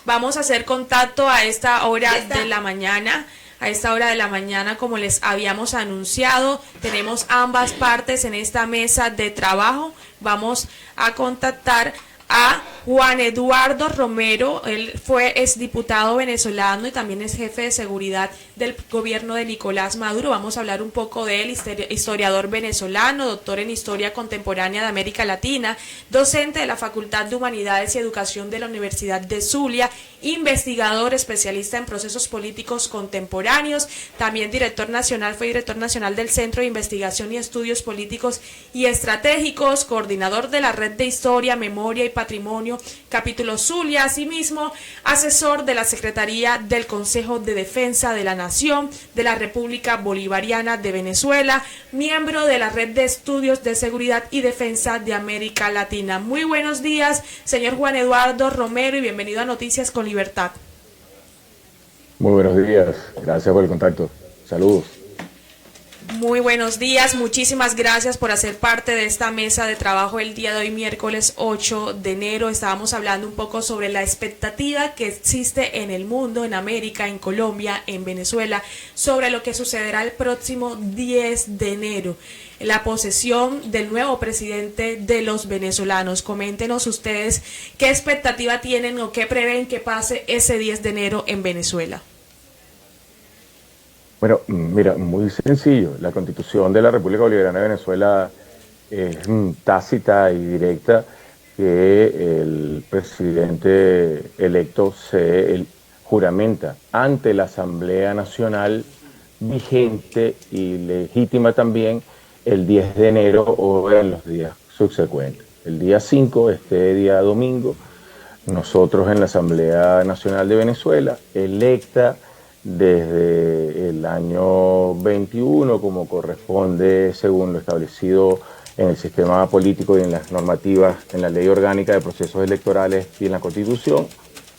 Vamos a hacer contacto a esta hora de la mañana. A esta hora de la mañana, como les habíamos anunciado, tenemos ambas partes en esta mesa de trabajo. Vamos a contactar a Juan Eduardo Romero. Él fue exdiputado venezolano y también es jefe de seguridad del gobierno de Nicolás Maduro. Vamos a hablar un poco de él, historiador venezolano, doctor en Historia Contemporánea de América Latina, docente de la Facultad de Humanidades y Educación de la Universidad de Zulia, investigador especialista en procesos políticos contemporáneos, también fue director nacional del Centro de Investigación y Estudios Políticos y Estratégicos, coordinador de la Red de Historia, Memoria y Patrimonio, capítulo Zulia, asimismo asesor de la Secretaría del Consejo de Defensa de la Nación de la República Bolivariana de Venezuela, miembro de la Red de Estudios de Seguridad y Defensa de América Latina. Muy buenos días, señor Juan Eduardo Romero, y bienvenido a Noticias con Libertad. Muy buenos días, gracias por el contacto. Saludos. Muy buenos días, muchísimas gracias por hacer parte de esta mesa de trabajo el día de hoy, miércoles 8 de enero. Estábamos hablando un poco sobre la expectativa que existe en el mundo, en América, en Colombia, en Venezuela, sobre lo que sucederá el próximo 10 de enero, la posesión del nuevo presidente de los venezolanos. Coméntenos ustedes qué expectativa tienen o qué prevén que pase ese 10 de enero en Venezuela. Bueno, mira, muy sencillo. La Constitución de la República Bolivariana de Venezuela es tácita y directa que el presidente electo se juramenta ante la Asamblea Nacional vigente y legítima también el 10 de enero o en los días subsecuentes. El día 5, este día domingo, nosotros en la Asamblea Nacional de Venezuela, electa desde el año 21, como corresponde según lo establecido en el sistema político y en las normativas, en la Ley Orgánica de Procesos Electorales y en la Constitución,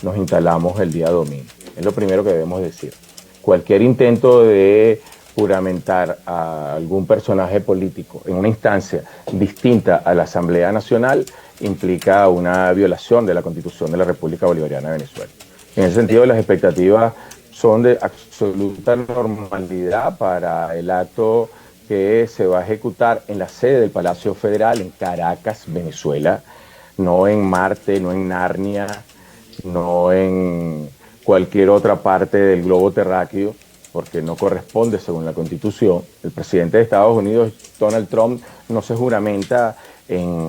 nos instalamos el día domingo. Es lo primero que debemos decir. Cualquier intento de juramentar a algún personaje político en una instancia distinta a la Asamblea Nacional implica una violación de la Constitución de la República Bolivariana de Venezuela. En ese sentido, las expectativas son de absoluta normalidad para el acto que se va a ejecutar en la sede del Palacio Federal en Caracas, Venezuela, no en Marte, no en Narnia, no en cualquier otra parte del globo terráqueo, porque no corresponde según la Constitución. El presidente de Estados Unidos, Donald Trump, no se juramenta en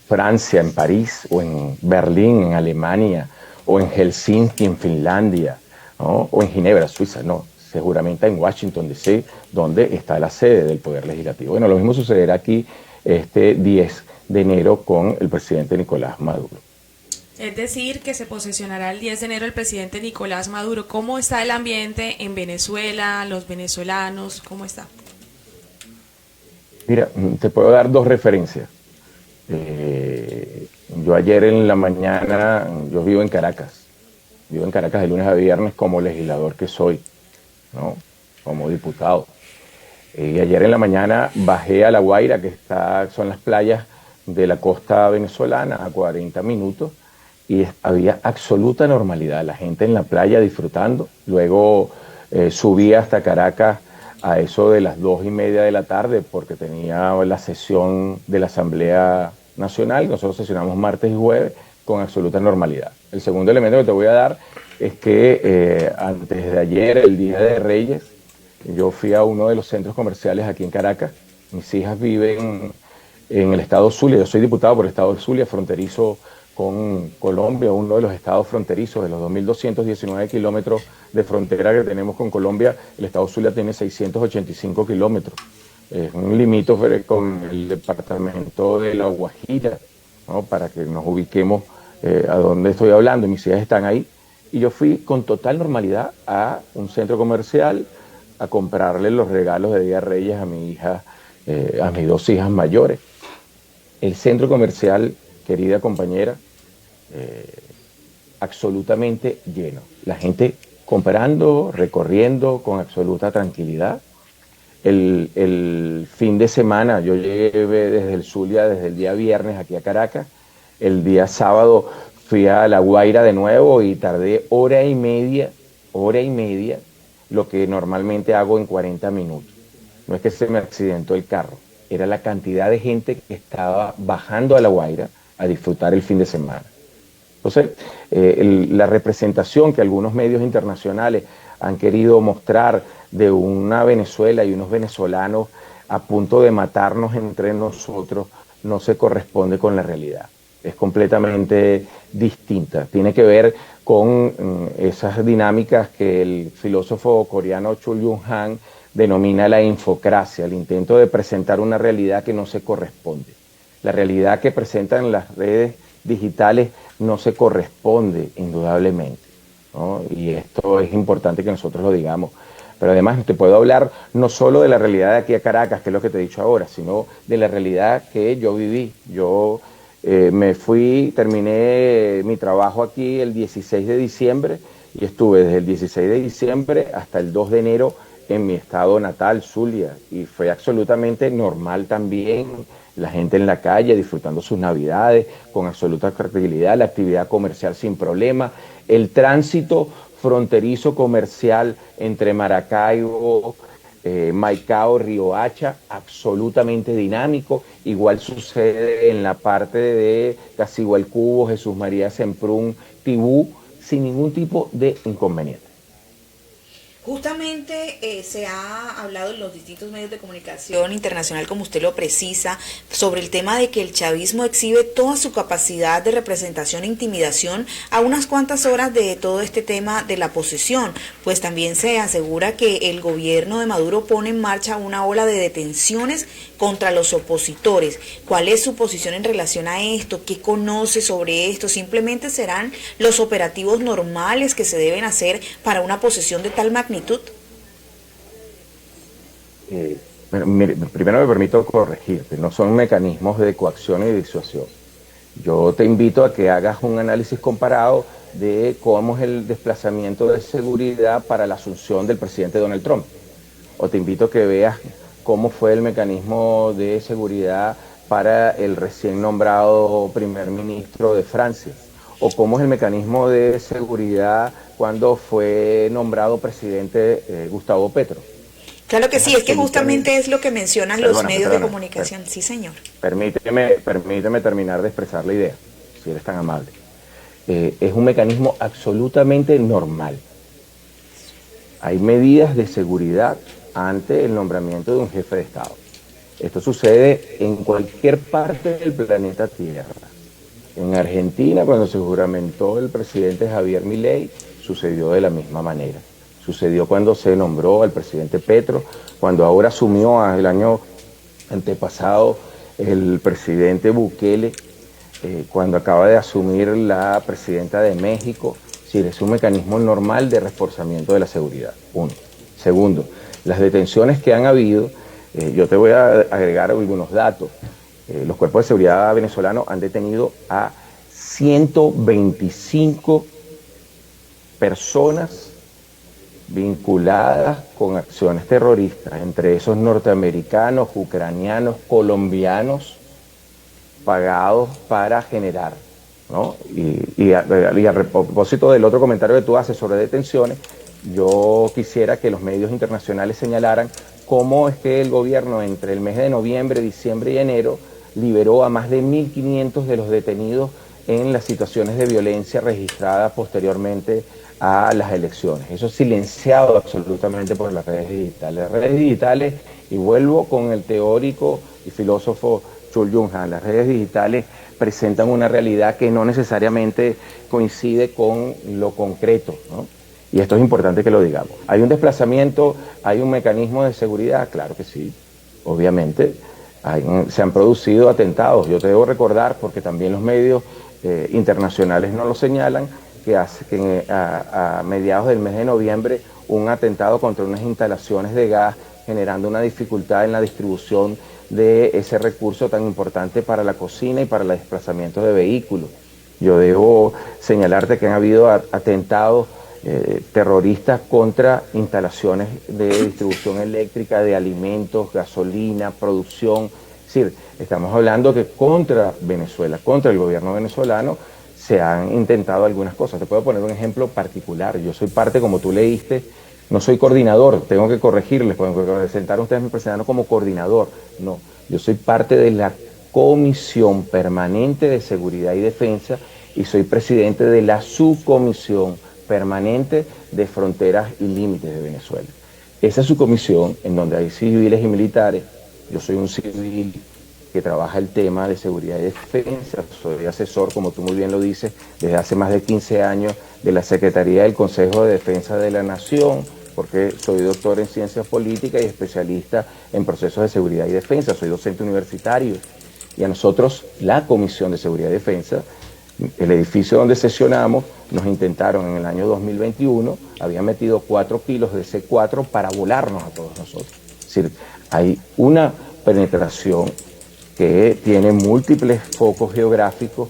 Francia, en París, o en Berlín, en Alemania, o en Helsinki, en Finlandia, ¿no? O en Ginebra, Suiza, no. Se juramenta en Washington, D.C., donde está la sede del Poder Legislativo. Bueno, lo mismo sucederá aquí este 10 de enero con el presidente Nicolás Maduro. Es decir, que se posesionará el 10 de enero el presidente Nicolás Maduro. ¿Cómo está el ambiente en Venezuela, los venezolanos? ¿Cómo está? Mira, te puedo dar dos referencias. Yo ayer en la mañana, yo vivo en Caracas de lunes a viernes como legislador que soy, ¿no? Como diputado. Y ayer en la mañana bajé a La Guaira, son las playas de la costa venezolana, a 40 minutos, y había absoluta normalidad, la gente en la playa disfrutando. Luego subí hasta Caracas a eso de las 2:30 de la tarde porque tenía la sesión de la Asamblea Nacional. Nosotros sesionamos martes y jueves con absoluta normalidad. El segundo elemento que te voy a dar es que antes de ayer, el Día de Reyes, yo fui a uno de los centros comerciales aquí en Caracas. Mis hijas viven en el estado Zulia. Yo soy diputado por el estado de Zulia, fronterizo con Colombia, uno de los estados fronterizos. De los 2.219 kilómetros de frontera que tenemos con Colombia, el estado Zulia tiene 685 kilómetros. Es un limítrofe con el departamento de La Guajira, ¿no? Para que nos ubiquemos a dónde estoy hablando. Mis hijas están ahí. Y yo fui con total normalidad a un centro comercial a comprarle los regalos de Día de Reyes a mi hija, a mis dos hijas mayores. El centro comercial, querida compañera, absolutamente lleno. La gente comprando, recorriendo con absoluta tranquilidad. El fin de semana, yo llegué desde el Zulia, desde el día viernes aquí a Caracas. El día sábado fui a La Guaira de nuevo y tardé hora y media, lo que normalmente hago en 40 minutos. No es que se me accidentó el carro, era la cantidad de gente que estaba bajando a La Guaira a disfrutar el fin de semana. Entonces, la representación que algunos medios internacionales han querido mostrar de una Venezuela y unos venezolanos a punto de matarnos entre nosotros no se corresponde con la realidad. Es completamente distinta. Tiene que ver con esas dinámicas que el filósofo coreano Chul Jung-han denomina la infocracia, el intento de presentar una realidad que no se corresponde. La realidad que presentan las redes digitales no se corresponde, indudablemente, ¿no? Y esto es importante que nosotros lo digamos. Pero además te puedo hablar no solo de la realidad de aquí a Caracas, que es lo que te he dicho ahora, sino de la realidad que yo viví. Yo me fui, terminé mi trabajo aquí el 16 de diciembre y estuve desde el 16 de diciembre hasta el 2 de enero en mi estado natal, Zulia, y fue absolutamente normal también, la gente en la calle disfrutando sus navidades con absoluta tranquilidad, la actividad comercial sin problema, el tránsito fronterizo comercial entre Maracaibo, Maicao, Riohacha, absolutamente dinámico. Igual sucede en la parte de Cacigualcubo, Jesús María Semprún, Tibú, sin ningún tipo de inconveniente. Justamente se ha hablado en los distintos medios de comunicación internacional, como usted lo precisa, sobre el tema de que el chavismo exhibe toda su capacidad de representación e intimidación a unas cuantas horas de todo este tema de la posesión, pues también se asegura que el gobierno de Maduro pone en marcha una ola de detenciones contra los opositores. ¿Cuál es su posición en relación a esto? ¿Qué conoce sobre esto? ¿Simplemente serán los operativos normales que se deben hacer para una posesión de tal magnitud? Primero me permito corregirte, no son mecanismos de coacción y disuasión. Yo te invito a que hagas un análisis comparado de cómo es el desplazamiento de seguridad para la asunción del presidente Donald Trump. O te invito a que veas cómo fue el mecanismo de seguridad para el recién nombrado primer ministro de Francia. O cómo es el mecanismo de seguridad cuando fue nombrado presidente Gustavo Petro. Claro que sí, es que justamente es lo que mencionan los medios de comunicación. Sí, señor. Permíteme terminar de expresar la idea, si eres tan amable. Es un mecanismo absolutamente normal. Hay medidas de seguridad ante el nombramiento de un jefe de Estado. Esto sucede en cualquier parte del planeta Tierra. En Argentina, cuando se juramentó el presidente Javier Milei, sucedió de la misma manera. Sucedió cuando se nombró al presidente Petro, cuando ahora asumió el año antepasado el presidente Bukele, cuando acaba de asumir la presidenta de México. Es un mecanismo normal de reforzamiento de la seguridad. Uno. Segundo, las detenciones que han habido, yo te voy a agregar algunos datos. Los cuerpos de seguridad venezolanos han detenido a 125 personas vinculadas con acciones terroristas, entre esos norteamericanos, ucranianos, colombianos, pagados para generar, ¿no? Y a propósito del otro comentario que tú haces sobre detenciones, yo quisiera que los medios internacionales señalaran cómo es que el gobierno entre el mes de noviembre, diciembre y enero liberó a más de 1.500 de los detenidos en las situaciones de violencia registradas posteriormente a las elecciones. Eso es silenciado absolutamente por las redes digitales. Las redes digitales, y vuelvo con el teórico y filósofo Chul Jung-han, las redes digitales presentan una realidad que no necesariamente coincide con lo concreto, ¿no? Y esto es importante que lo digamos. ¿Hay un desplazamiento? ¿Hay un mecanismo de seguridad? Claro que sí, obviamente. Se han producido atentados. Yo te debo recordar, porque también los medios internacionales no lo señalan, que a mediados del mes de noviembre un atentado contra unas instalaciones de gas, generando una dificultad en la distribución de ese recurso tan importante para la cocina y para el desplazamiento de vehículos. Yo debo señalarte que han habido atentados terroristas contra instalaciones de distribución eléctrica, de alimentos, gasolina, producción. Es decir, estamos hablando que contra Venezuela, contra el gobierno venezolano, se han intentado algunas cosas. Te puedo poner un ejemplo particular. Yo soy parte, como tú leíste, no soy coordinador, tengo que corregirles, pueden presentar ustedes mi presidente como coordinador. No, yo soy parte de la Comisión Permanente de Seguridad y Defensa y soy presidente de la Subcomisión Permanente de Fronteras y Límites de Venezuela. Esa subcomisión, en donde hay civiles y militares, yo soy un civil que trabaja el tema de seguridad y defensa, soy asesor, como tú muy bien lo dices, desde hace más de 15 años de la Secretaría del Consejo de Defensa de la Nación, porque soy doctor en ciencias políticas y especialista en procesos de seguridad y defensa, soy docente universitario. Y a nosotros, la Comisión de Seguridad y Defensa, el edificio donde sesionamos, nos intentaron en el año 2021, habían metido 4 kilos de C4 para volarnos a todos nosotros. Es decir, hay una penetración que tiene múltiples focos geográficos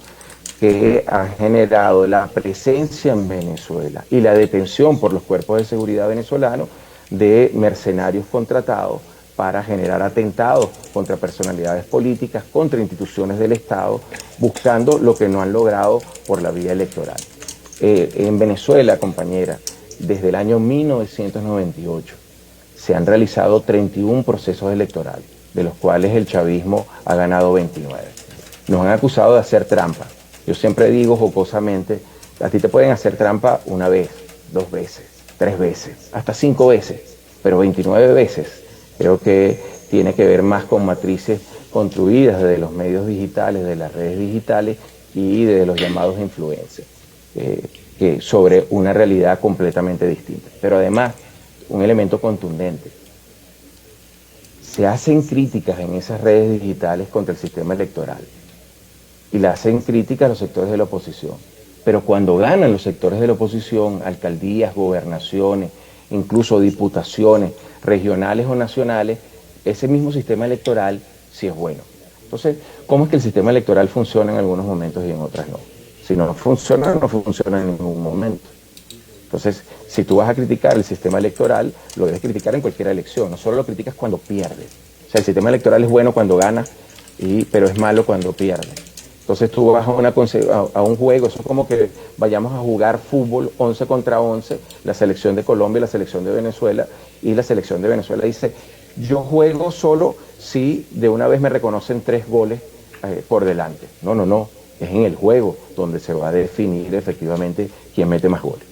que han generado la presencia en Venezuela y la detención por los cuerpos de seguridad venezolanos de mercenarios contratados para generar atentados contra personalidades políticas, contra instituciones del Estado, buscando lo que no han logrado por la vía electoral. En Venezuela, compañera, desde el año 1998 se han realizado 31 procesos electorales, de los cuales el chavismo ha ganado 29. Nos han acusado de hacer trampa. Yo siempre digo jocosamente, a ti te pueden hacer trampa una vez, 2 veces, 3 veces, hasta 5 veces, pero 29 veces. Creo que tiene que ver más con matrices construidas desde los medios digitales, de las redes digitales y de los llamados influencers, que sobre una realidad completamente distinta. Pero además, un elemento contundente. Se hacen críticas en esas redes digitales contra el sistema electoral y le hacen críticas a los sectores de la oposición. Pero cuando ganan los sectores de la oposición, alcaldías, gobernaciones, incluso diputaciones regionales o nacionales, ese mismo sistema electoral sí es bueno. Entonces, ¿cómo es que el sistema electoral funciona en algunos momentos y en otras no? Si no funciona, no funciona en ningún momento. Entonces, si tú vas a criticar el sistema electoral, lo debes criticar en cualquier elección, no solo lo criticas cuando pierdes. O sea, el sistema electoral es bueno cuando ganas, pero es malo cuando pierdes. Entonces tú vas a un juego, eso es como que vayamos a jugar fútbol 11 contra 11, la selección de Colombia y la selección de Venezuela, y la selección de Venezuela dice, yo juego solo si de una vez me reconocen 3 goles por delante. No, es en el juego donde se va a definir efectivamente quién mete más goles.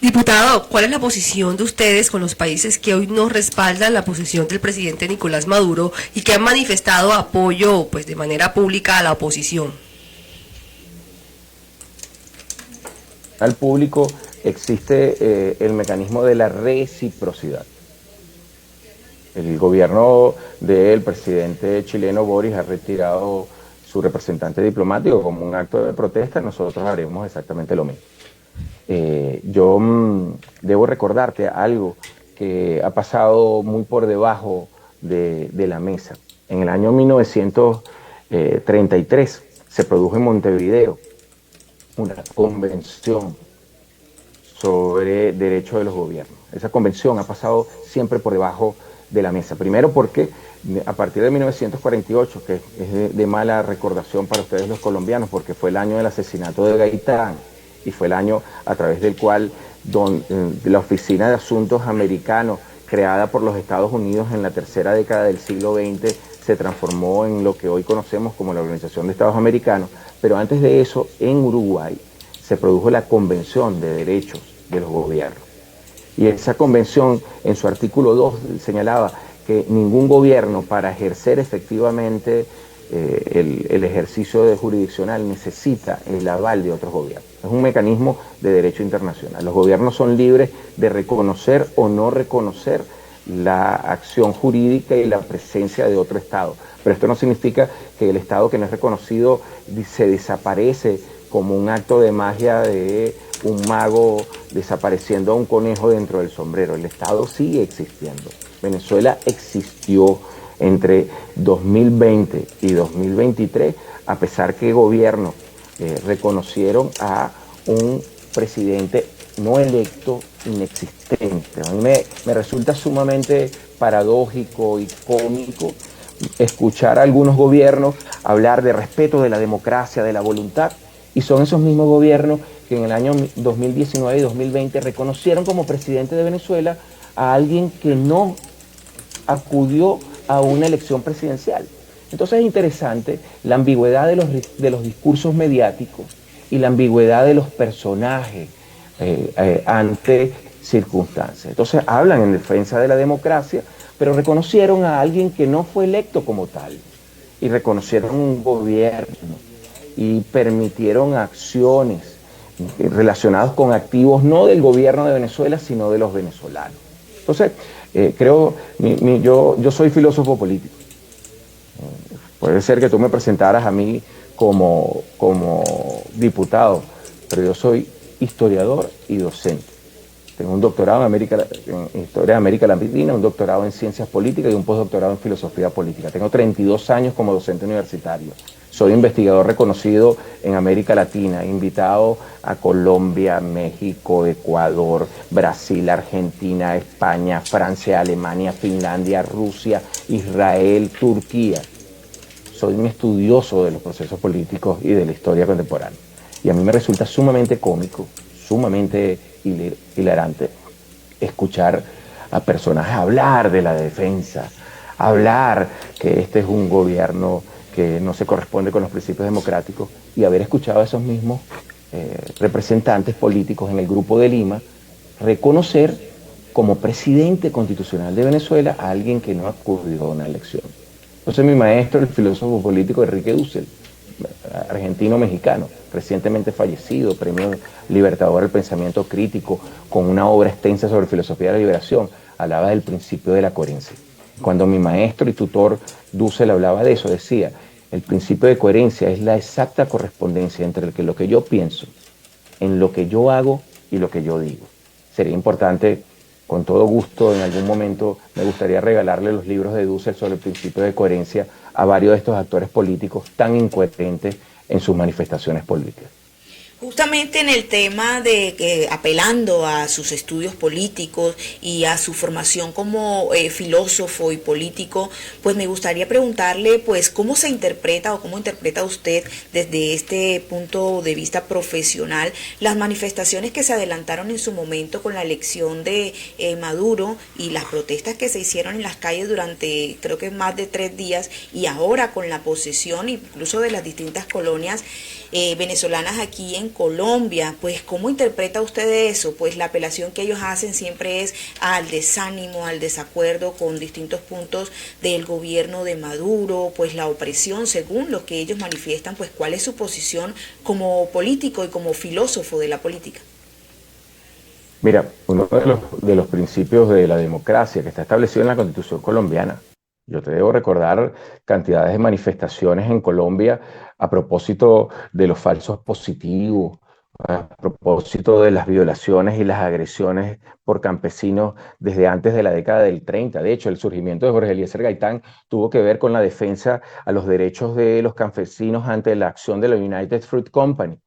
Diputado, ¿cuál es la posición de ustedes con los países que hoy no respaldan la posición del presidente Nicolás Maduro y que han manifestado apoyo, pues, de manera pública a la oposición? Al público existe el mecanismo de la reciprocidad. El gobierno del presidente chileno Boric ha retirado su representante diplomático como un acto de protesta, nosotros haremos exactamente lo mismo. Yo debo recordarte algo que ha pasado muy por debajo de la mesa. En el año 1933 se produjo en Montevideo una convención sobre derechos de los gobiernos. Esa convención ha pasado siempre por debajo de la mesa. Primero porque a partir de 1948, que es de mala recordación para ustedes los colombianos, porque fue el año del asesinato de Gaitán, y fue el año a través del cual la Oficina de Asuntos Americanos, creada por los Estados Unidos en la tercera década del siglo XX, se transformó en lo que hoy conocemos como la Organización de Estados Americanos. Pero antes de eso, en Uruguay, se produjo la Convención de Derechos de los Gobiernos. Y esa convención, en su artículo 2, señalaba que ningún gobierno, para ejercer efectivamente el ejercicio de jurisdiccional, necesita el aval de otros gobiernos. Es un mecanismo de derecho internacional. Los gobiernos son libres de reconocer o no reconocer la acción jurídica y la presencia de otro Estado. Pero esto no significa que el Estado que no es reconocido se desaparece como un acto de magia de un mago desapareciendo a un conejo dentro del sombrero. El Estado sigue existiendo. Venezuela existió entre 2020 y 2023, a pesar que gobiernos reconocieron a un presidente no electo, inexistente. A mí me resulta sumamente paradójico y cómico escuchar a algunos gobiernos hablar de respeto de la democracia, de la voluntad, Y son esos mismos gobiernos que en el año 2019 y 2020 reconocieron como presidente de Venezuela a alguien que no acudió a una elección presidencial. Entonces es interesante la ambigüedad de los discursos mediáticos y la ambigüedad de los personajes ante circunstancias. Entonces hablan en defensa de la democracia, pero reconocieron a alguien que no fue electo como tal y reconocieron un gobierno y permitieron acciones relacionadas con activos no del gobierno de Venezuela, sino de los venezolanos. Entonces, yo soy filósofo político. Puede ser que tú me presentaras a mí como diputado, pero yo soy historiador y docente. Tengo un doctorado en Historia de América Latina, un doctorado en Ciencias Políticas y un postdoctorado en Filosofía Política. Tengo 32 años como docente universitario. Soy investigador reconocido en América Latina, invitado a Colombia, México, Ecuador, Brasil, Argentina, España, Francia, Alemania, Finlandia, Rusia, Israel, Turquía. Soy un estudioso de los procesos políticos y de la historia contemporánea. Y a mí me resulta sumamente cómico, sumamente hilarante escuchar a personajes hablar de la defensa, hablar que este es un gobierno que no se corresponde con los principios democráticos, y haber escuchado a esos mismos representantes políticos en el Grupo de Lima reconocer como presidente constitucional de Venezuela a alguien que no acudió a una elección. Entonces mi maestro, el filósofo político Enrique Dussel, argentino-mexicano, recientemente fallecido, premio Libertador del Pensamiento Crítico, con una obra extensa sobre filosofía de la liberación, hablaba del principio de la coherencia. Cuando mi maestro y tutor Dussel hablaba de eso, decía, el principio de coherencia es la exacta correspondencia entre lo que yo pienso, en lo que yo hago y lo que yo digo. Sería importante, con todo gusto, en algún momento me gustaría regalarle los libros de Dussel sobre el principio de coherencia a varios de estos actores políticos tan incoherentes en sus manifestaciones políticas. Justamente en el tema de que apelando a sus estudios políticos y a su formación como filósofo y político, pues me gustaría preguntarle pues cómo se interpreta o cómo interpreta usted desde este punto de vista profesional las manifestaciones que se adelantaron en su momento con la elección de Maduro y las protestas que se hicieron en las calles durante creo que más de 3 días, y ahora con la posesión incluso de las distintas colonias venezolanas aquí en Colombia. Pues ¿cómo interpreta usted eso? Pues la apelación que ellos hacen siempre es al desánimo, al desacuerdo con distintos puntos del gobierno de Maduro, pues la opresión según lo que ellos manifiestan. Pues ¿cuál es su posición como político y como filósofo de la política? Mira, uno de los principios de la democracia que está establecido en la Constitución colombiana. Yo te debo recordar cantidades de manifestaciones en Colombia a propósito de los falsos positivos, a propósito de las violaciones y las agresiones por campesinos desde antes de la década del 30. De hecho, el surgimiento de Jorge Eliezer Gaitán tuvo que ver con la defensa a los derechos de los campesinos ante la acción de la United Fruit Company,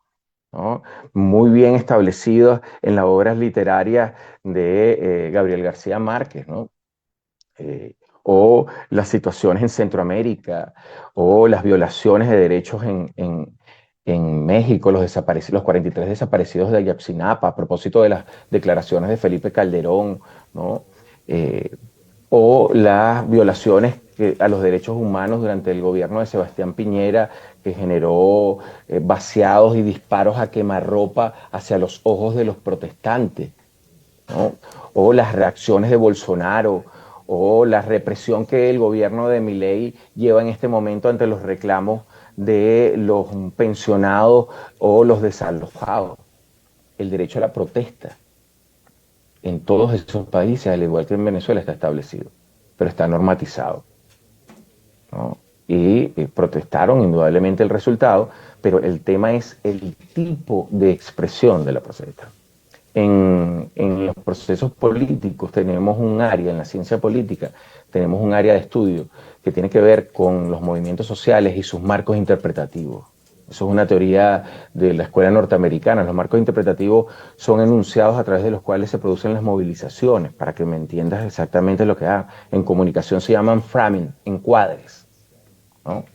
¿no? Muy bien establecidos en las obras literarias de Gabriel García Márquez, ¿no? O las situaciones en Centroamérica, o las violaciones de derechos en México, los 43 desaparecidos de Ayotzinapa, a propósito de las declaraciones de Felipe Calderón, ¿no? O las violaciones a los derechos humanos durante el gobierno de Sebastián Piñera, que generó vaciados y disparos a quemarropa hacia los ojos de los protestantes, ¿no? O las reacciones de Bolsonaro, o la represión que el gobierno de Milei lleva en este momento ante los reclamos de los pensionados o los desalojados. El derecho a la protesta en todos esos países, al igual que en Venezuela, está establecido, pero está normatizado, ¿no? Y protestaron indudablemente el resultado, pero el tema es el tipo de expresión de la protesta. En los procesos políticos tenemos un área, en la ciencia política, tenemos un área de estudio que tiene que ver con los movimientos sociales y sus marcos interpretativos. Eso es una teoría de la escuela norteamericana. Los marcos interpretativos son enunciados a través de los cuales se producen las movilizaciones, para que me entiendas exactamente lo que hago. En comunicación se llaman framing, encuadres, ¿no?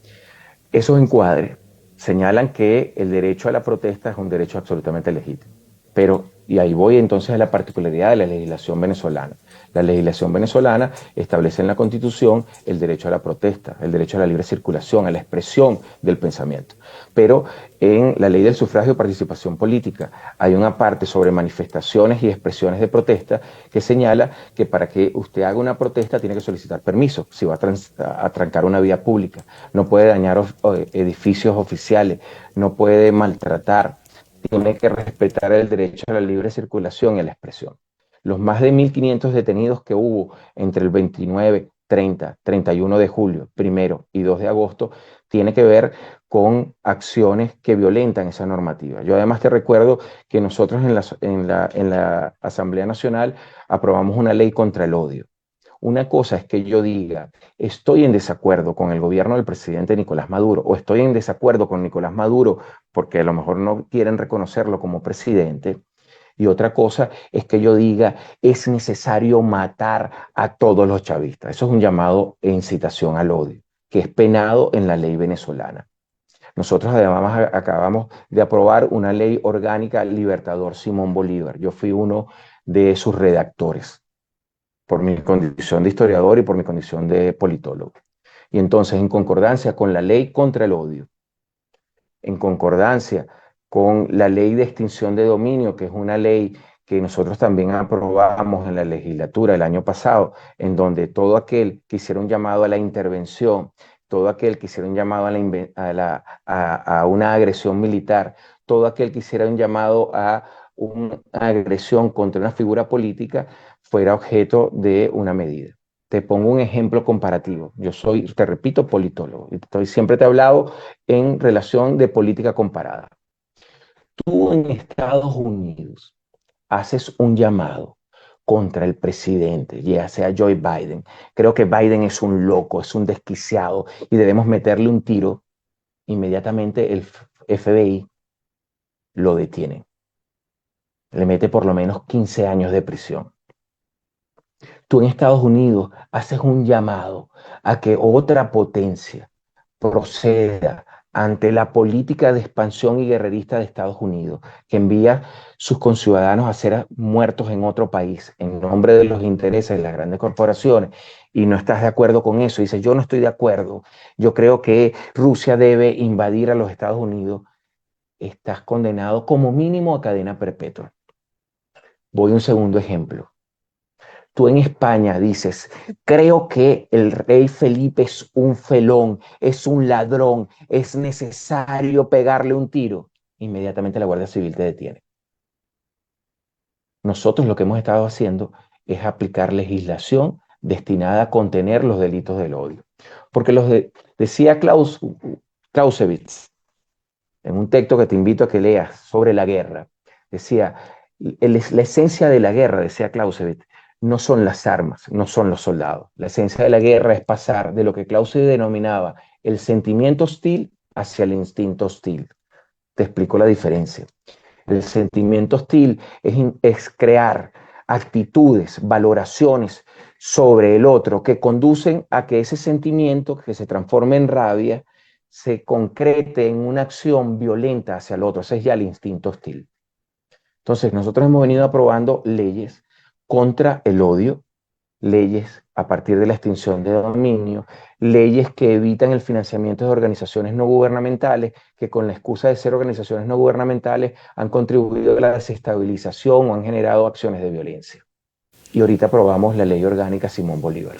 Esos encuadres señalan que el derecho a la protesta es un derecho absolutamente legítimo. Pero, y ahí voy entonces a la particularidad de la legislación venezolana. La legislación venezolana establece en la Constitución el derecho a la protesta, el derecho a la libre circulación, a la expresión del pensamiento. Pero en la ley del sufragio de participación política hay una parte sobre manifestaciones y expresiones de protesta que señala que para que usted haga una protesta tiene que solicitar permiso si va a trancar una vía pública. No puede dañar edificios oficiales, no puede maltratar, tiene que respetar el derecho a la libre circulación y a la expresión. Los más de 1.500 detenidos que hubo entre el 29, 30, 31 de julio, 1 y 2 de agosto, tiene que ver con acciones que violentan esa normativa. Yo además te recuerdo que nosotros en la Asamblea Nacional aprobamos una ley contra el odio. Una cosa es que yo diga, estoy en desacuerdo con el gobierno del presidente Nicolás Maduro, o estoy en desacuerdo con Nicolás Maduro porque a lo mejor no quieren reconocerlo como presidente, y otra cosa es que yo diga, es necesario matar a todos los chavistas. Eso es un llamado e incitación al odio, que es penado en la ley venezolana. Nosotros además acabamos de aprobar una ley orgánica Libertador Simón Bolívar. Yo fui uno de sus redactores, por mi condición de historiador y por mi condición de politólogo. Y entonces, en concordancia con la ley contra el odio, en concordancia con la ley de extinción de dominio, que es una ley que nosotros también aprobamos en la legislatura el año pasado, en donde todo aquel que hiciera un llamado a la intervención, todo aquel que hiciera un llamado a una agresión militar, todo aquel que hiciera un llamado a una agresión contra una figura política, fuera objeto de una medida. Te pongo un ejemplo comparativo. Yo soy, te repito, politólogo. Siempre te he hablado en relación de política comparada. Tú en Estados Unidos haces un llamado contra el presidente, ya sea Joe Biden. Creo que Biden es un loco, es un desquiciado y debemos meterle un tiro. Inmediatamente el FBI lo detiene. Le mete por lo menos 15 años de prisión. Tú en Estados Unidos haces un llamado a que otra potencia proceda ante la política de expansión y guerrerista de Estados Unidos, que envía sus conciudadanos a ser muertos en otro país en nombre de los intereses de las grandes corporaciones, y no estás de acuerdo con eso, dices, yo no estoy de acuerdo, yo creo que Rusia debe invadir a los Estados Unidos, estás condenado como mínimo a cadena perpetua. Voy a un segundo ejemplo. Tú en España dices, creo que el rey Felipe es un felón, es un ladrón, es necesario pegarle un tiro. Inmediatamente la Guardia Civil te detiene. Nosotros lo que hemos estado haciendo es aplicar legislación destinada a contener los delitos del odio. Porque decía Clausewitz, en un texto que te invito a que leas sobre la guerra, decía, la esencia de la guerra, decía Clausewitz, no son las armas, no son los soldados. La esencia de la guerra es pasar de lo que Clausewitz denominaba el sentimiento hostil hacia el instinto hostil. Te explico la diferencia. El sentimiento hostil es crear actitudes, valoraciones sobre el otro que conducen a que ese sentimiento, que se transforme en rabia, se concrete en una acción violenta hacia el otro. Ese es ya el instinto hostil. Entonces, nosotros hemos venido aprobando leyes contra el odio, leyes a partir de la extinción de dominio, leyes que evitan el financiamiento de organizaciones no gubernamentales que con la excusa de ser organizaciones no gubernamentales han contribuido a la desestabilización o han generado acciones de violencia. Y ahorita aprobamos la ley orgánica Simón Bolívar.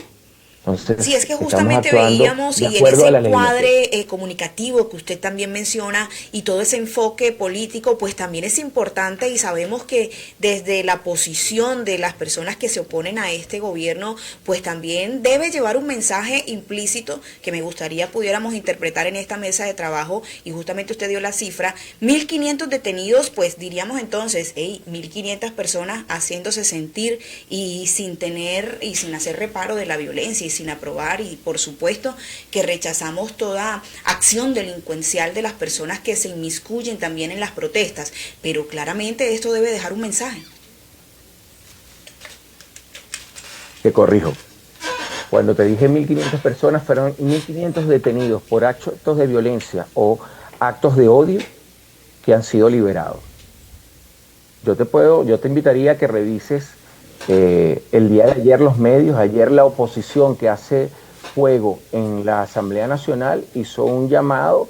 Entonces, sí, es que justamente veíamos, y en ese cuadre comunicativo que usted también menciona y todo ese enfoque político, pues también es importante, y sabemos que desde la posición de las personas que se oponen a este gobierno, pues también debe llevar un mensaje implícito que me gustaría pudiéramos interpretar en esta mesa de trabajo, y justamente usted dio la cifra, 1.500 detenidos, pues diríamos entonces, 1.500 personas haciéndose sentir y sin tener y sin hacer reparo de la violencia, sin aprobar, y por supuesto que rechazamos toda acción delincuencial de las personas que se inmiscuyen también en las protestas, pero claramente esto debe dejar un mensaje. Te corrijo. Cuando te dije 1.500 personas, fueron 1.500 detenidos por actos de violencia o actos de odio que han sido liberados. Yo te invitaría a que revises el día de ayer los medios. Ayer la oposición que hace fuego en la Asamblea Nacional hizo un llamado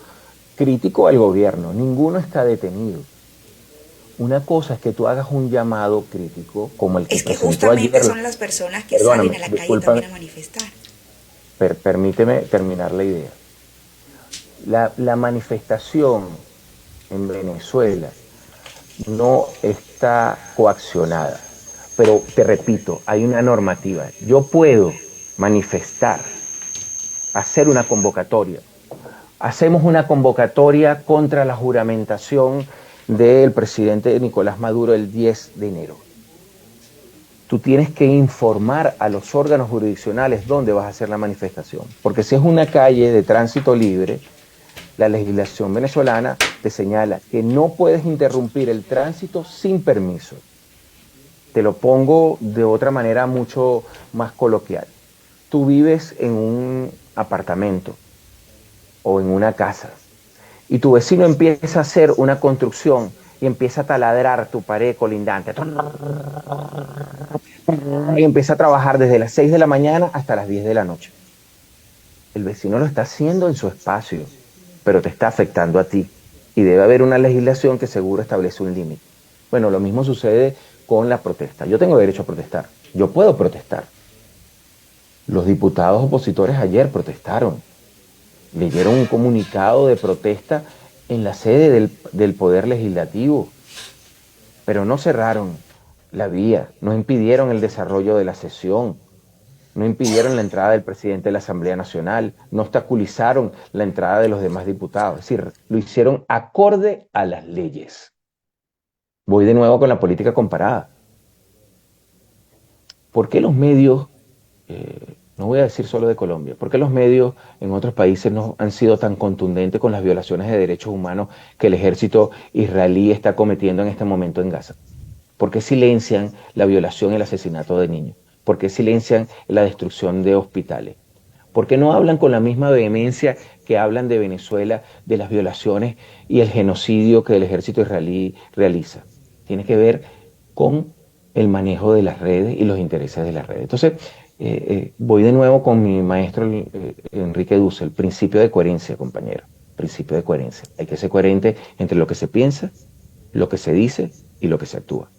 crítico al gobierno. Ninguno está detenido. Una cosa es que tú hagas un llamado crítico como el que es que presentó justamente ayer. son las personas que salen a la calle también a manifestar. Permíteme terminar la idea. La manifestación en Venezuela no está coaccionada, pero te repito, hay una normativa. Yo puedo manifestar, hacer una convocatoria. Hacemos una convocatoria contra la juramentación del presidente Nicolás Maduro el 10 de enero. Tú tienes que informar a los órganos jurisdiccionales dónde vas a hacer la manifestación, porque si es una calle de tránsito libre, la legislación venezolana te señala que no puedes interrumpir el tránsito sin permiso. Te lo pongo de otra manera mucho más coloquial. Tú vives en un apartamento o en una casa y tu vecino empieza a hacer una construcción y empieza a taladrar tu pared colindante y empieza a trabajar desde las 6 de la mañana hasta las 10 de la noche. El vecino lo está haciendo en su espacio, pero te está afectando a ti y debe haber una legislación que seguro establece un límite. Bueno, lo mismo sucede con la protesta. Yo tengo derecho a protestar, yo puedo protestar. Los diputados opositores ayer protestaron, leyeron un comunicado de protesta en la sede del Poder Legislativo, pero no cerraron la vía, no impidieron el desarrollo de la sesión, no impidieron la entrada del presidente de la Asamblea Nacional, no obstaculizaron la entrada de los demás diputados, es decir, lo hicieron acorde a las leyes. Voy de nuevo con la política comparada. ¿Por qué los medios, no voy a decir solo de Colombia, por qué los medios en otros países no han sido tan contundentes con las violaciones de derechos humanos que el ejército israelí está cometiendo en este momento en Gaza? ¿Por qué silencian la violación y el asesinato de niños? ¿Por qué silencian la destrucción de hospitales? ¿Por qué no hablan con la misma vehemencia que hablan de Venezuela, de las violaciones y el genocidio que el ejército israelí realiza? Tiene que ver con el manejo de las redes y los intereses de las redes. Entonces, voy de nuevo con mi maestro Enrique Dussel, principio de coherencia, compañero, principio de coherencia. Hay que ser coherente entre lo que se piensa, lo que se dice y lo que se actúa.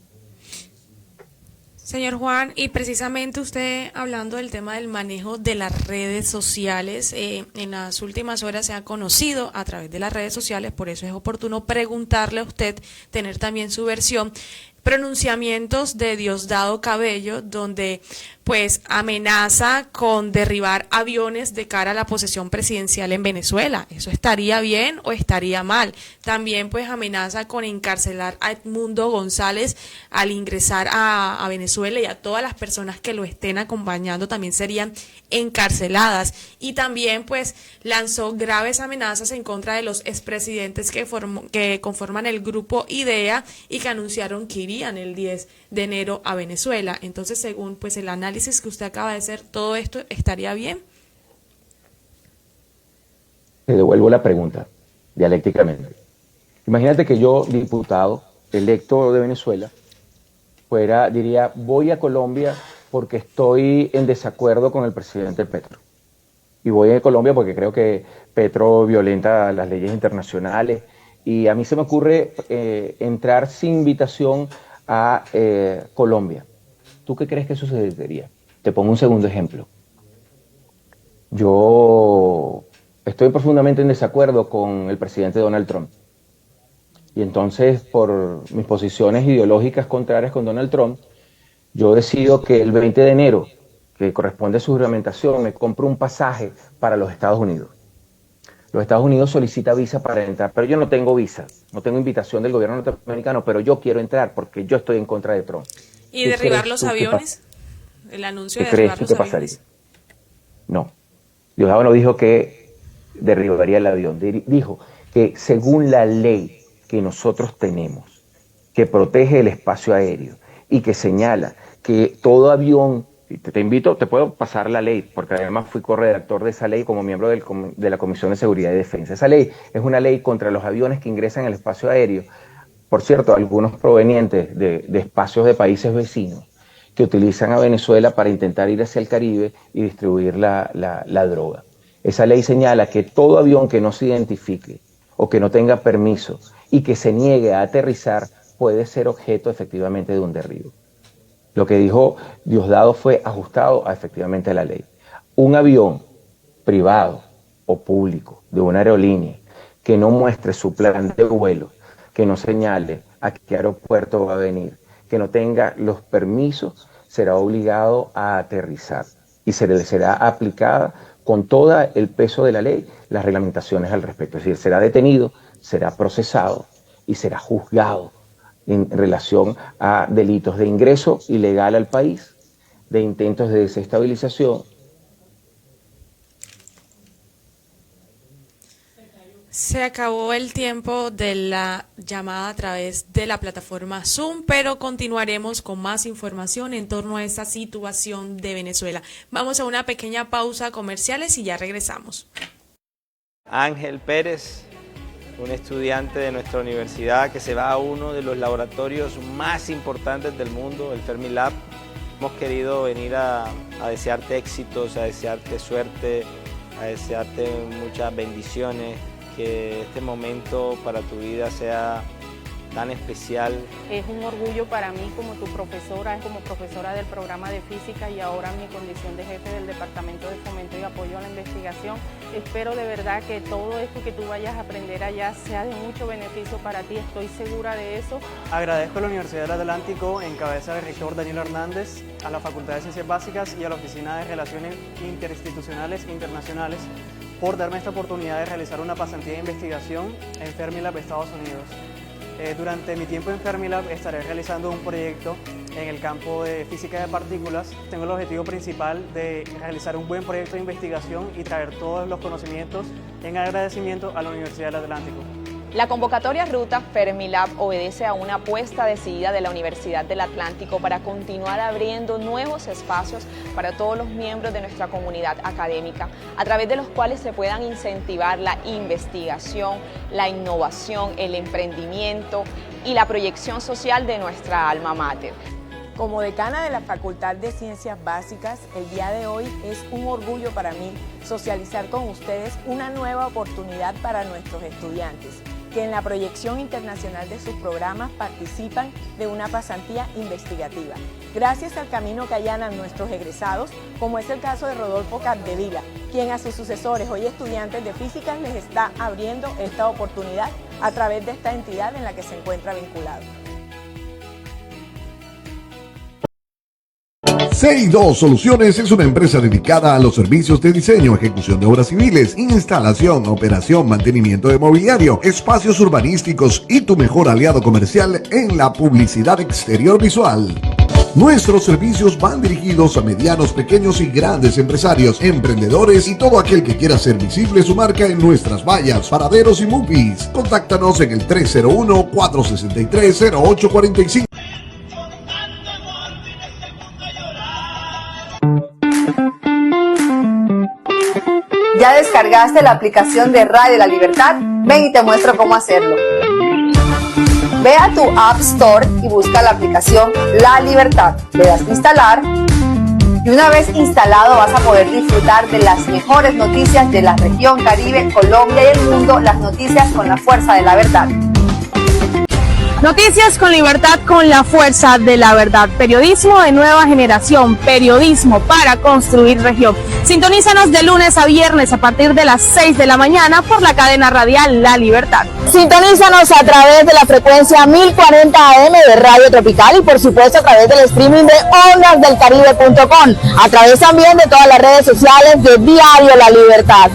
Señor Juan, y precisamente usted hablando del tema del manejo de las redes sociales, en las últimas horas se ha conocido a través de las redes sociales, por eso es oportuno preguntarle a usted, tener también su versión, pronunciamientos de Diosdado Cabello, donde pues amenaza con derribar aviones de cara a la posesión presidencial en Venezuela. ¿Eso estaría bien o estaría mal? También pues amenaza con encarcelar a Edmundo González al ingresar a Venezuela, y a todas las personas que lo estén acompañando también serían encarceladas. Y también pues lanzó graves amenazas en contra de los expresidentes que conforman el grupo IDEA y que anunciaron que irían el 10 de enero a Venezuela. Entonces, según pues el análisis que usted acaba de hacer, ¿todo esto estaría bien? Te devuelvo la pregunta, dialécticamente. Imagínate que yo, diputado electo de Venezuela, diría, voy a Colombia porque estoy en desacuerdo con el presidente Petro. Y voy a Colombia porque creo que Petro violenta las leyes internacionales. Y a mí se me ocurre entrar sin invitación a Colombia. ¿Tú qué crees que sucedería? Te pongo un segundo ejemplo. Yo estoy profundamente en desacuerdo con el presidente Donald Trump. Y entonces, por mis posiciones ideológicas contrarias con Donald Trump, yo decido que el 20 de enero, que corresponde a su juramentación, me compro un pasaje para los Estados Unidos. Los Estados Unidos solicita visa para entrar, pero yo no tengo visa, no tengo invitación del gobierno norteamericano, pero yo quiero entrar porque yo estoy en contra de Trump. ¿Y derribar los aviones? El anuncio de derribar los aviones. No. Diosdado no dijo que derribaría el avión, dijo que según la ley que nosotros tenemos, que protege el espacio aéreo y que señala que todo avión te invito, te puedo pasar la ley, porque además fui corredactor de esa ley como miembro de la Comisión de Seguridad y Defensa. Esa ley es una ley contra los aviones que ingresan al espacio aéreo, por cierto, algunos provenientes de espacios de países vecinos, que utilizan a Venezuela para intentar ir hacia el Caribe y distribuir la droga. Esa ley señala que todo avión que no se identifique o que no tenga permiso y que se niegue a aterrizar puede ser objeto efectivamente de un derribo. Lo que dijo Diosdado fue ajustado efectivamente a la ley. Un avión privado o público de una aerolínea que no muestre su plan de vuelo, que no señale a qué aeropuerto va a venir, que no tenga los permisos, será obligado a aterrizar y se le será aplicada con todo el peso de la ley las reglamentaciones al respecto. Es decir, será detenido, será procesado y será juzgado en relación a delitos de ingreso ilegal al país, de intentos de desestabilización. Se acabó el tiempo de la llamada a través de la plataforma Zoom, pero continuaremos con más información en torno a esta situación de Venezuela. Vamos a una pequeña pausa comerciales y ya regresamos. Ángel Pérez, un estudiante de nuestra universidad que se va a uno de los laboratorios más importantes del mundo, el Fermilab. Hemos querido venir a desearte éxitos, a desearte suerte, a desearte muchas bendiciones, que este momento para tu vida sea tan especial. Es un orgullo para mí como tu profesora, como profesora del programa de física y ahora en mi condición de jefe del Departamento de Fomento y Apoyo a la Investigación. Espero de verdad que todo esto que tú vayas a aprender allá sea de mucho beneficio para ti, estoy segura de eso. Agradezco a la Universidad del Atlántico, en cabeza del rector Daniel Hernández, a la Facultad de Ciencias Básicas y a la Oficina de Relaciones Interinstitucionales e Internacionales por darme esta oportunidad de realizar una pasantía de investigación en Fermilab, Estados Unidos. Durante mi tiempo en Fermilab estaré realizando un proyecto en el campo de física de partículas. Tengo el objetivo principal de realizar un buen proyecto de investigación y traer todos los conocimientos en agradecimiento a la Universidad del Atlántico. La convocatoria Ruta Fermilab obedece a una apuesta decidida de la Universidad del Atlántico para continuar abriendo nuevos espacios para todos los miembros de nuestra comunidad académica, a través de los cuales se puedan incentivar la investigación, la innovación, el emprendimiento y la proyección social de nuestra alma mater. Como decana de la Facultad de Ciencias Básicas, el día de hoy es un orgullo para mí socializar con ustedes una nueva oportunidad para nuestros estudiantes, que en la proyección internacional de sus programas participan de una pasantía investigativa, gracias al camino que allanan nuestros egresados, como es el caso de Rodolfo Capdevila, quien a sus sucesores, hoy estudiantes de física, les está abriendo esta oportunidad a través de esta entidad en la que se encuentra vinculado. CI2 Soluciones es una empresa dedicada a los servicios de diseño, ejecución de obras civiles, instalación, operación, mantenimiento de mobiliario, espacios urbanísticos y tu mejor aliado comercial en la publicidad exterior visual. Nuestros servicios van dirigidos a medianos, pequeños y grandes empresarios, emprendedores y todo aquel que quiera hacer visible su marca en nuestras vallas, paraderos y mupis. Contáctanos en el 301-463-0845. ¿Ya descargaste la aplicación de Radio La Libertad? Ven y te muestro cómo hacerlo. Ve a tu App Store y busca la aplicación La Libertad. Le das a instalar y una vez instalado vas a poder disfrutar de las mejores noticias de la región Caribe, Colombia y el mundo, las noticias con la fuerza de la verdad. Noticias con libertad, con la fuerza de la verdad. Periodismo de nueva generación, periodismo para construir región. Sintonízanos de lunes a viernes a partir de las 6 de la mañana por la cadena radial La Libertad. Sintonízanos a través de la frecuencia 1040 AM de Radio Tropical y por supuesto a través del streaming de ondasdelcaribe.com, a través también de todas las redes sociales de Diario La Libertad.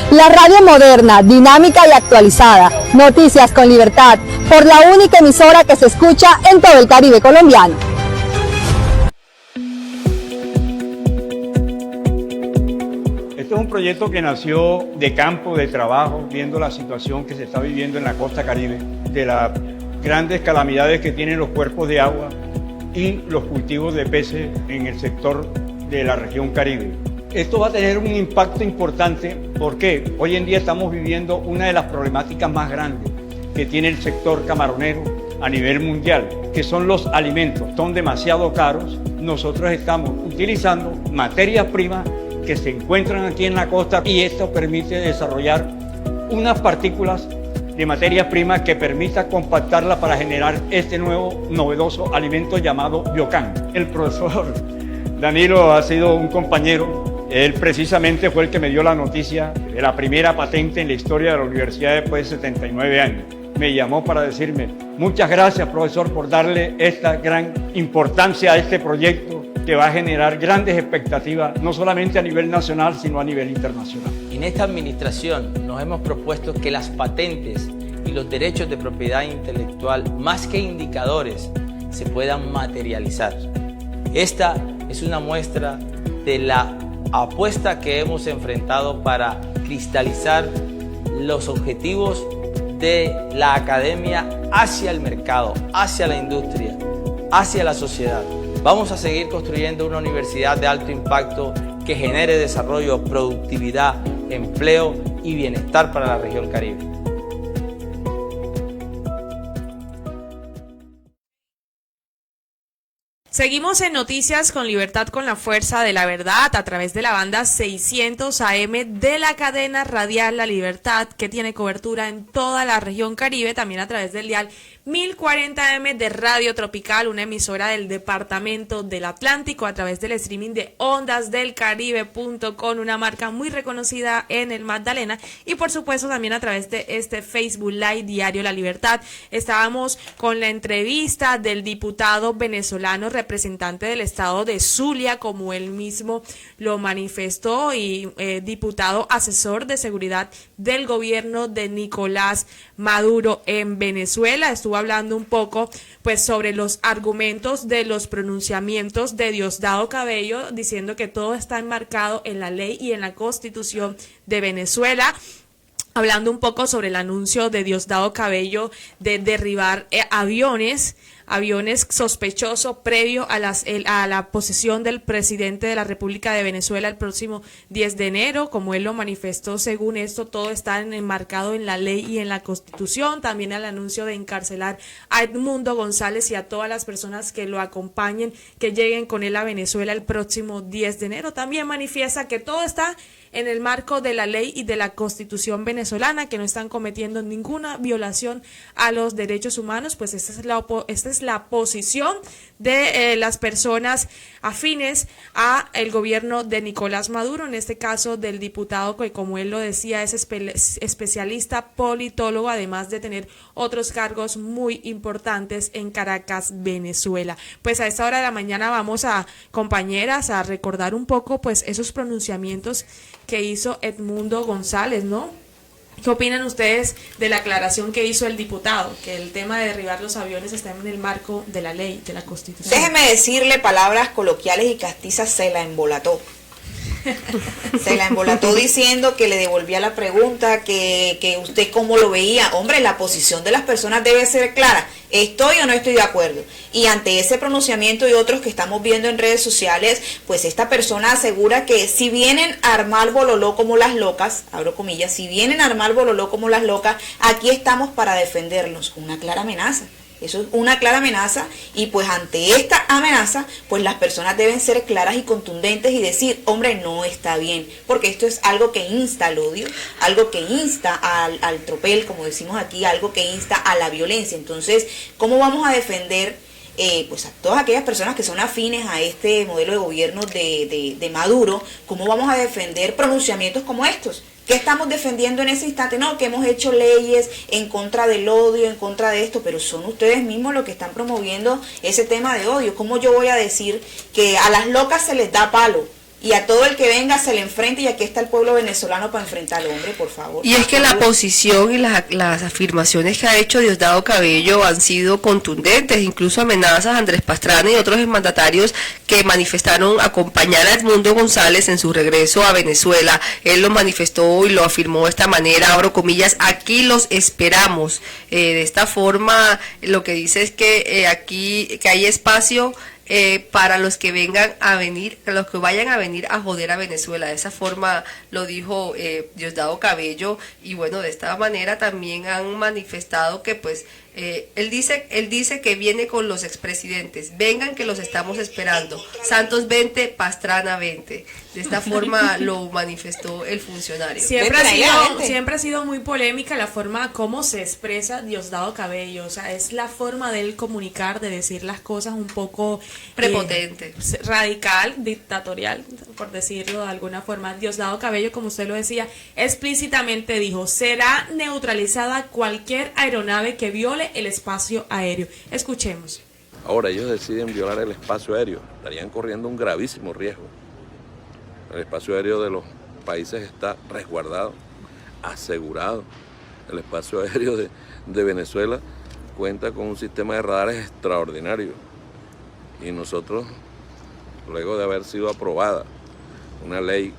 La radio moderna, dinámica y actualizada. Noticias con libertad, por la única emisora que se escucha en todo el Caribe colombiano. Este es un proyecto que nació de campo, de trabajo, viendo la situación que se está viviendo en la costa Caribe, de las grandes calamidades que tienen los cuerpos de agua y los cultivos de peces en el sector de la región Caribe. Esto va a tener un impacto importante porque hoy en día estamos viviendo una de las problemáticas más grandes que tiene el sector camaronero a nivel mundial, que son los alimentos. Son demasiado caros. Nosotros estamos utilizando materias primas que se encuentran aquí en la costa y esto permite desarrollar unas partículas de materias primas que permita compactarla para generar este nuevo novedoso alimento llamado biocán. El profesor Danilo ha sido un compañero. Él precisamente fue el que me dio la noticia de la primera patente en la historia de la universidad después de 79 años. Me llamó para decirme, muchas gracias, profesor, por darle esta gran importancia a este proyecto que va a generar grandes expectativas, no solamente a nivel nacional, sino a nivel internacional. En esta administración nos hemos propuesto que las patentes y los derechos de propiedad intelectual, más que indicadores, se puedan materializar. Esta es una muestra de la apuesta que hemos enfrentado para cristalizar los objetivos de la academia hacia el mercado, hacia la industria, hacia la sociedad. Vamos a seguir construyendo una universidad de alto impacto que genere desarrollo, productividad, empleo y bienestar para la región Caribe. Seguimos en Noticias con Libertad, con la fuerza de la verdad, a través de la banda 600 AM de la cadena radial La Libertad, que tiene cobertura en toda la región Caribe, también a través del dial 1040 AM de Radio Tropical, una emisora del Departamento del Atlántico, a través del streaming de ondasdelcaribe.com, una marca muy reconocida en el Magdalena, y por supuesto también a través de este Facebook Live Diario La Libertad. Estábamos con la entrevista del diputado venezolano representante del estado de Zulia, como él mismo lo manifestó, y diputado asesor de seguridad del gobierno de Nicolás Maduro en Venezuela. Estuvo hablando un poco pues sobre los argumentos de los pronunciamientos de Diosdado Cabello, diciendo que todo está enmarcado en la ley y en la Constitución de Venezuela. Hablando un poco sobre el anuncio de Diosdado Cabello de derribar aviones sospechosos previo a la posesión del presidente de la República de Venezuela el próximo 10 de enero, como él lo manifestó. Según esto, todo está enmarcado en la ley y en la Constitución. También el anuncio de encarcelar a Edmundo González y a todas las personas que lo acompañen, que lleguen con él a Venezuela el próximo 10 de enero. También manifiesta que todo está en el marco de la ley y de la Constitución venezolana, que no están cometiendo ninguna violación a los derechos humanos. Pues esta es la posición de las personas afines a el gobierno de Nicolás Maduro, en este caso del diputado que, como él lo decía, es especialista politólogo, además de tener otros cargos muy importantes en Caracas, Venezuela. Pues a esta hora de la mañana vamos compañeras, a recordar un poco pues esos pronunciamientos que hizo Edmundo González, ¿no? ¿Qué opinan ustedes de la aclaración que hizo el diputado? Que el tema de derribar los aviones está en el marco de la ley, de la Constitución. Déjeme decirle palabras coloquiales y castizas, se la embolató. Se la embolató diciendo que le devolvía la pregunta, que usted cómo lo veía. Hombre, la posición de las personas debe ser clara. ¿Estoy o no estoy de acuerdo? Y ante ese pronunciamiento y otros que estamos viendo en redes sociales, pues esta persona asegura que si vienen a armar bololó como las locas, abro comillas, si vienen a armar bololó como las locas, aquí estamos para defendernos. Una clara amenaza. Eso es una clara amenaza, y pues ante esta amenaza, pues las personas deben ser claras y contundentes y decir, hombre, no está bien, porque esto es algo que insta al odio, algo que insta al tropel, como decimos aquí, algo que insta a la violencia. Entonces, ¿cómo vamos a defender pues a todas aquellas personas que son afines a este modelo de gobierno de Maduro? ¿Cómo vamos a defender pronunciamientos como estos? ¿Qué estamos defendiendo en ese instante? No, que hemos hecho leyes en contra del odio, en contra de esto, pero son ustedes mismos los que están promoviendo ese tema de odio. ¿Cómo yo voy a decir que a las locas se les da palo y a todo el que venga se le enfrenta, y aquí está el pueblo venezolano para enfrentar al hombre, por favor? Y es que la posición y las afirmaciones que ha hecho Diosdado Cabello han sido contundentes, incluso amenazas a Andrés Pastrana y otros mandatarios que manifestaron acompañar a Edmundo González en su regreso a Venezuela. Él lo manifestó y lo afirmó de esta manera, abro comillas, aquí los esperamos. De esta forma, lo que dice es que aquí que hay espacio para los que vayan a venir a joder a Venezuela. De esa forma lo dijo Diosdado Cabello, y bueno, de esta manera también han manifestado que pues él dice que viene con los expresidentes, vengan que los estamos esperando, Santos 20, Pastrana 20. De esta forma lo manifestó el funcionario. Siempre ha sido muy polémica la forma como se expresa Diosdado Cabello, o sea, es la forma de él comunicar, de decir las cosas un poco prepotente, radical, dictatorial, por decirlo de alguna forma. Diosdado Cabello, como usted lo decía, explícitamente dijo: será neutralizada cualquier aeronave que viole el espacio aéreo. Escuchemos. Ahora ellos deciden violar el espacio aéreo, estarían corriendo un gravísimo riesgo. El espacio aéreo de los países está resguardado, asegurado. El espacio aéreo de Venezuela cuenta con un sistema de radares extraordinario. Y nosotros, luego de haber sido aprobada una ley,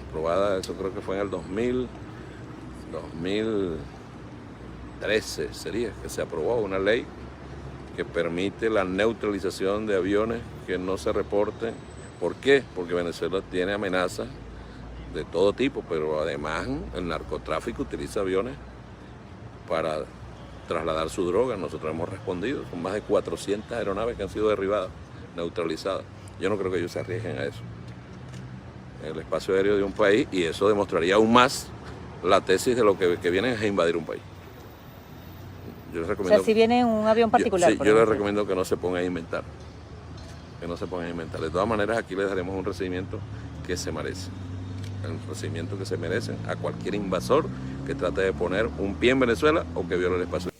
aprobada, eso creo que fue en el 2013 sería, que se aprobó una ley que permite la neutralización de aviones que no se reporten. ¿Por qué? Porque Venezuela tiene amenazas de todo tipo, pero además el narcotráfico utiliza aviones para trasladar su droga. Nosotros hemos respondido con más de 400 aeronaves que han sido derribadas, neutralizadas. Yo no creo que ellos se arriesguen a eso. El espacio aéreo de un país, y eso demostraría aún más la tesis de lo que vienen es a invadir un país. Yo les recomiendo, o sea, si viene en un avión particular. Yo les recomiendo que no se pongan a inventar. De todas maneras, aquí les daremos un recibimiento que se merece. El recibimiento que se merecen a cualquier invasor que trate de poner un pie en Venezuela o que viole el espacio.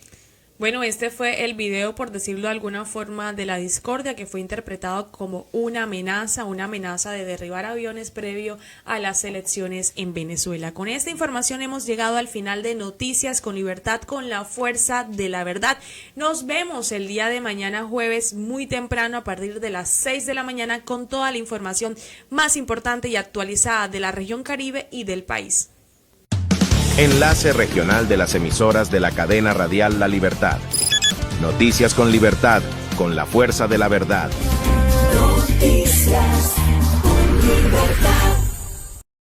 Bueno, este fue el video, por decirlo de alguna forma, de la discordia, que fue interpretado como una amenaza de derribar aviones previo a las elecciones en Venezuela. Con esta información hemos llegado al final de Noticias con Libertad, con la fuerza de la verdad. Nos vemos el día de mañana, jueves, muy temprano, a partir de las 6 de la mañana, con toda la información más importante y actualizada de la región Caribe y del país. Enlace regional de las emisoras de la cadena radial La Libertad. Noticias con Libertad, con la fuerza de la verdad. Noticias con Libertad.